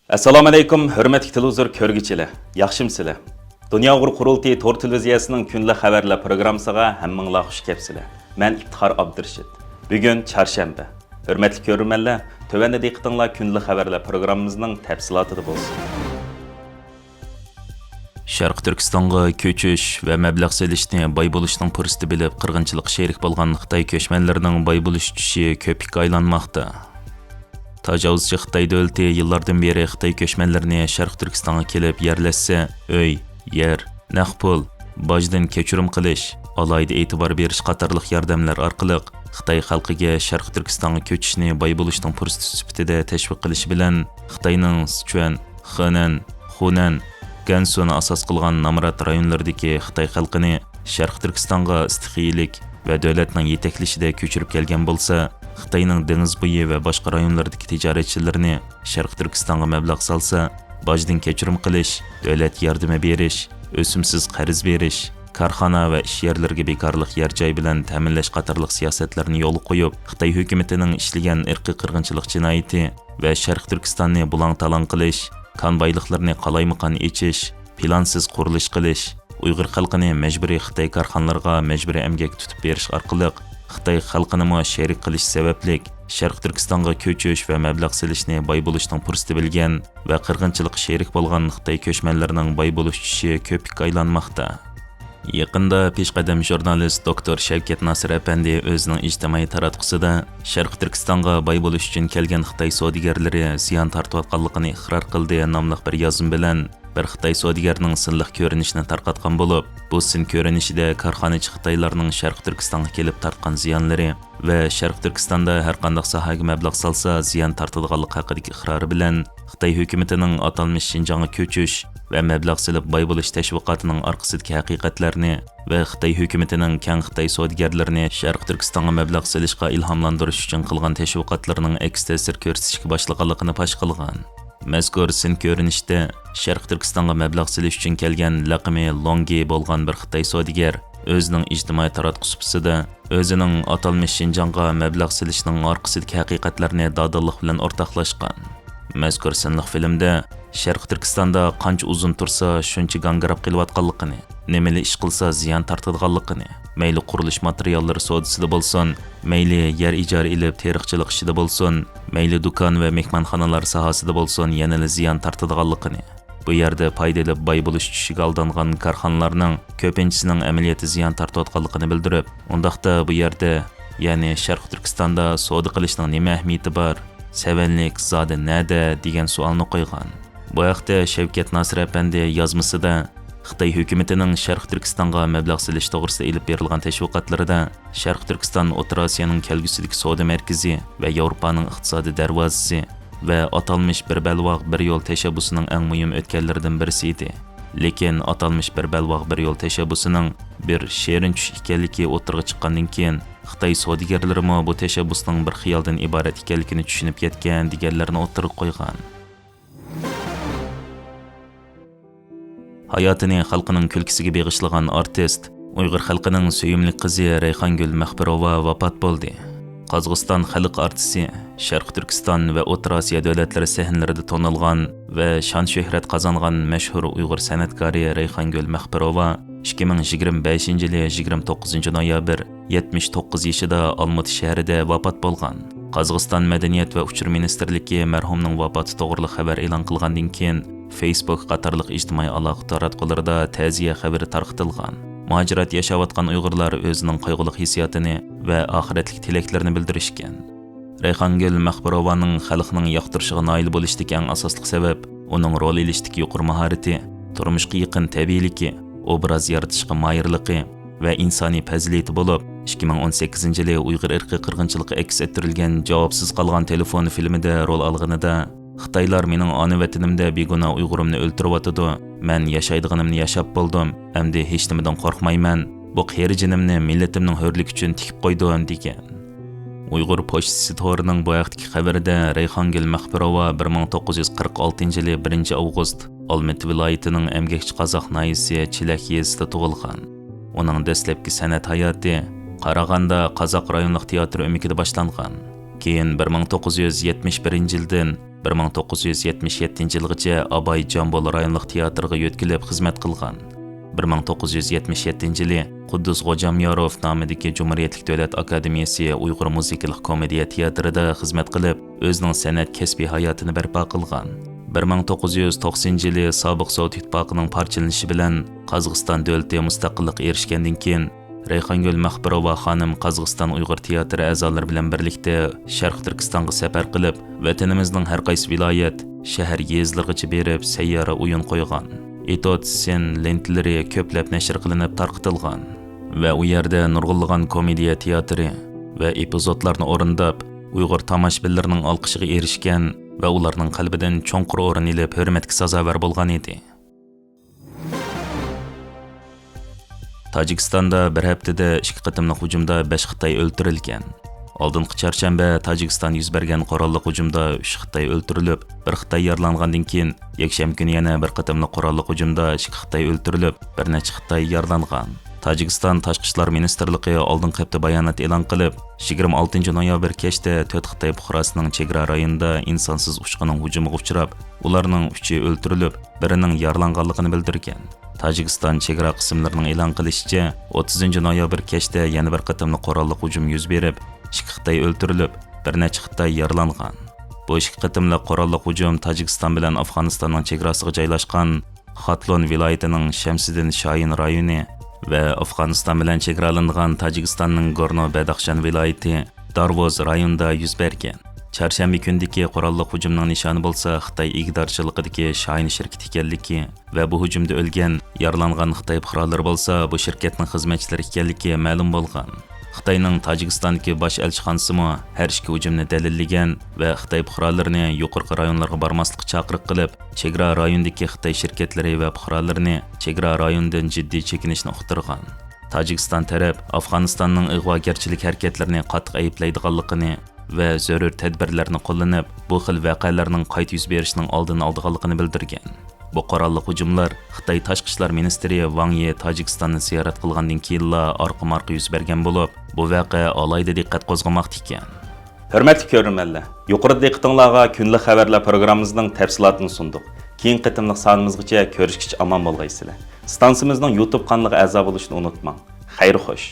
Assalomu alaykum, hurmatli televizor ko'rguvchilar. Yaxshimsizlar? Dunyo qurultiyi to'r televiziyasining kunlik xabarlar programmasiga hammanglar xush kelibsizlar. Men İftixar Abdurshid. Bugun chorshanba. Hurmatli ko'ruvchilar, tövəndə diqqətinizlər kunlik xabarlar programmamızın təfsilatı bo'lsin. Sharq Turkistonga ko'chish va mablag' selishni boy bo'lishning fursati bilib qirg'inchilik sherik bo'lgan Xitoy ko'chmanlarining boy bo'lish tushi ko'pikka aylanmoqda. Tajovuzchi Xitoy davlati yillardan beri Xitoy ko'chmanlarini Sharq Turkistonga kelib yerlashsa, uy, yer, naqd pul, bojdan kechirim qilish, alohida e'tibor berish qatorliq yordamlar orqali Xitoy xalqiga Sharq Turkistonga ko'chishni boy bo'lishning fursati sifatida tashviq qilish bilan Xitoyning Sichuan, Henan, Hunan, Gansuni asos qilgan Namrat rayonlaridagi Xitoy xalqini Sharq Turkistonga istiqiylik va davlatning yetaklishida ko'chirib kelgan bo'lsa, Xitoyning dengiz bo'yi va boshqa rayonlardagi tijoratchilarni Sharq Turkistonga mablag' solsa, bojdan kechirim qilish, davlat yordami berish, o'simsiz qarz berish, korxona va ish yerlariga bekorlik yer joy bilan ta'minlash qatorliq siyosatlarni yo'l qo'yib, Xitoy hukumatining ishlagan irqiy qirg'inchilik jinoyati va Sharq Turkistonni bulang-talang qilish, konvoyliklarni qalaymaqon echish, plansiz qurilish qilish, Uyg'ur xalqini majburiy Xitoy korxonalarga majburiy emgak tutib berish orqali Xitoy xalqini sherik qilish sababli Sharq Turkistonga ko'chish va mablag' selishni boy bo'lishning fursati bilgan va qirg'inchilik sherik bo'lgan Xitoy ko'chmanlarining boy bo'lish tushi ko'pikka aylanmoqda. Yaqinda peshqadam jurnalist doktor Shavkat Nasir Apandi o'zining ijtimoiy taratqusida Sharq Turkistonga boy bo'lish uchun kelgan Xitoy savdogarlari ziyon tortayotganligini iqror qildi nomli bir yozim bilan bir Xitoy savdogarining sinliq ko'rinishini tarqatgan bo'lib, bu sin ko'rinishida korxonachi Xitoylarning Sharq Turkistonga kelib tartgan ziyonlari va Sharq Turkistonda har qanday sohaga mablag' solsa ziyon tortadiganligi haqidagi iqrori bilan Xitoy hukumatining atalmish Xinjiangga ko'chish va mablag' silib boy bo'lish tashviqotining orqasidagi haqiqatlarni va Xitoy hukumatining keng Xitoy savdogarlarini Sharq Turkistonga mablag' silishga ilhomlantirish uchun qilgan tashviqotlarining aks ta'sir ko'rsatishga boshlaganligini fosh qilgan. Mazkur sin ko'rinishda Sharq Turkistonga mablag' silish uchun kelgan laqami Longi bo'lgan bir Xitoy savdogar o'zining ijtimoiy taratqususida o'zining atalmish Xinjiangga mablag' silishning orqasidagi haqiqatlarni dadillik bilan o'rtoqlashgan. Mazkur sinliq filmda Sharq Turkistonda qancha uzun tursa shuncha gangrab qilayotganligini, nimali ish qilsa ziyon tortadiganligini, mayli qurilish materiallari savdosida bo'lsin, mayli yer ijara ilib teriqchilik ishida bo'lsin, mayli do'kon va mehmonxonalar sohasida bo'lsin, yanada ziyon tortadiganligini, bu yerda foydali boy bo'lish tushiga aldangan korxonalarning ko'pinchisining amaliyoti ziyon tortayotganligini bildirib, undaqda bu yerda, ya'ni Sharq Turkistonda savdo qilishning nima ahamiyati bor, savanlik zodi nada degan savolni qo'ygan. Bu haqda Shavkat Nasir Apandi yozmasida Xitoy hukumatining Sharq Turkistonga mablag' silish to'g'risida ilib berilgan tashviqotlarida Sharq Turkiston O'rta Osiyoning kelgusidagi savdo markazi va Yevropaning iqtisodiy darvozasi va atalmish bir balvoq bir yo'l tashabbusining eng muhim o'tganlaridan birisi edi. Lekin atalmish bir balvoq bir yo'l tashabbusining bir sherin tush ekanligi o'tirg'i chiqqandan keyin Xitoy savdogarlari bu tashabbusning bir xiyoldan iborat ekanligini tushunib yetgan deganlarni o'tirib qo'ygan. Hayotini xalqining kulkisiga beg'ishlagan artist, Uyg'ur xalqining suyimli qizi Rayhongul Maxbarova vafot bo'ldi. Qozog'iston xalq artisti, Sharq Turkiston va O'rta Osiyo davlatlari sahnlarida tonilgan va shon-shuhrat qozongan mashhur Uyg'ur san'atkori Rayhongul Maxbarova 2025-yili 29 noyabr 79 yoshida Olmut shahrida vafot bo'lgan. Qozog'iston Madaniyat va uchur ministerligi marhumning vafoti to'g'riliq xabar e'lon qilgandan keyin Facebook qatorliq ijtimoiy aloqa taratqularida ta'ziya xabari tarqatilgan. Muhojirat yashayotgan Uyg'urlar o'zining qayg'uli hissiyotini va oxiratlik tilaklarini bildirishgan. Rayhongul Maxbarovaning xalqning yoqtirishiga noil bo'lishdagi eng asosli sabab uning rol olishdagi yuqori mahorati, turmushga yaqin tabiiyligi, obraz yaratishga moyirligi va insoniy fazilati bo'lib, 2018-yili Uyg'ur irqiy qirg'inchiligi aks ettirilgan Javobsiz qolgan telefon filmida rol olganida Xitoylar mening ona vatanimda begona Uyg'urimni o'ltiryotdi. Men yashaydiganimni yashab bo'ldim. Endi hech nimadan qo'rqmayman. Bu qiyrijinimni millatimning hurligi uchun tikib qo'ydim degan. Uyg'ur pochtasi to'rining bu vaqtdagi xabarida Rayhongul Maxbarova 1946-yili 1-avgust Olmut viloyatining Emgakchi qozoq noyisi Chilak yezida tug'ilgan. Uning dastlabki san'at hayoti Qarag'anda qozoq rayonlik teatr o'mikida boshlangan. Keyin 1971-yildan 1977-yilgacha Abay Jambol rayonluq teatriga yo'tkilib xizmat qilgan. 1977-yili Quddus G'ojamyorov nomidagi Cumhuriyetlik Davlat Akademiyasi Uyg'ur muzikalik komediya teatrida xizmat qilib, o'zining san'at kasbi hayotini barpo qilgan. 1990-yili sobiq Sovet ittifoqining parchalanishi bilan Qozog'iston davlati mustaqillik erishgandan keyin Rayhongul Mahburova xonim Qozog'iston Uyg'ur teatri a'zolari bilan birlikda Sharq Turkistonga safar qilib, vatanimizning har qaysi viloyat, shahar, yezlargacha berib sayyora o'yin qo'ygan. Etot sen lentlari ko'plab nashr qilinib tarqatilgan va u yerda nurg'unlagan komediya teatri va epizodlarni o'rindab, Uyg'ur tomoshabinlarining olqishiga erishgan va ularning qalbidan cho'nqur o'rin olib hurmatga sazovor bo'lgan edi. Tojikistonda bir haftada 2 qatimliq hujumda 5 Xitoy o'ldirilgan. Oldingi chorshanba Tojikiston yuz bergan qurolli hujumda 3 Xitoy o'ldirilib, 1 Xitoy yaralangandan keyin yakshanba kuni yana bir qatimliq qurolli hujumda 2 Xitoy o'ldirilib, bir necha Xitoy yaralangan. Tojikiston Tashqi ishlar ministrligi oldingi hafta bayonot e'lon qilib, 26 noyabr kechda 4 Xitoy fuqarosining chegara rayonida insonsiz uchqining hujumiga uchrab, ularning 3i o'ldirilib, birining yaralanganligini bildirgan. Tojikiston chegara qismlarining e'lon qilishicha, 30 noyabr kechda yana bir qatimli qurolli hujum yuz berib, 2 Xitoy o'ldirilib, bir necha Xitoy yaralangan. Bu 2 qatimli qurolli hujum Tojikiston bilan Afg'onistonning chegarasiga joylashgan Xatlon viloyatining Shamsiddin Shoyin rayoni va Afg'oniston bilan chegaralangan Tojikistonning Gorno-Badaxshan viloyati Darvoz rayonida yuz bergan. Çarşamba kundagi qurolli hujumning nishoni bo'lsa Xitoy igdorchiligidagi Shoyin shirkati ekanligi va bu hujumda o'lgan, yaralangan Xitoy fuqarolari bo'lsa bu shirkatning xizmatchilari ekanligi ma'lum bo'lgan. Xitoyning Tojikistondagi bosh elchixonasi har ikki hujumni dalillagan va Xitoy fuqarolarini yuqorqi rayonlarga bormaslikka chaqiriq qilib, chegara rayonidagi Xitoy shirkatlari va fuqarolarini chegara rayonidan jiddiy chekinishni uqtirgan. Tojikiston taraf Afg'onistonning ig'vogarchilik harakatlarini qattiq ayblaydiganligini va zarur tadbirlarni qo'llanib, bu xil voqealarning qayta yuz berishining oldini olganligini bildirgan. Bu qurolli hujumlar Xitoy Tashqi ishlar ministri Wang Yi Tojikistonni ziyorat qilgandan keyinla orqa-marqa yuz bergan bo'lib, bu voqea alohida diqqat qo'zg'amoqda ekan. Hurmatli ko'ruvchilar, yuqorida diqqatingizga kunlik xabarlar programmamizning tafsilotini sundik. Keyingi qitimliq sonimizgacha ko'rishguncha omon bo'lgaysizlar. Stansimizning YouTube kanaliga a'zo bo'lishni unutmang. Xayr xo'sh.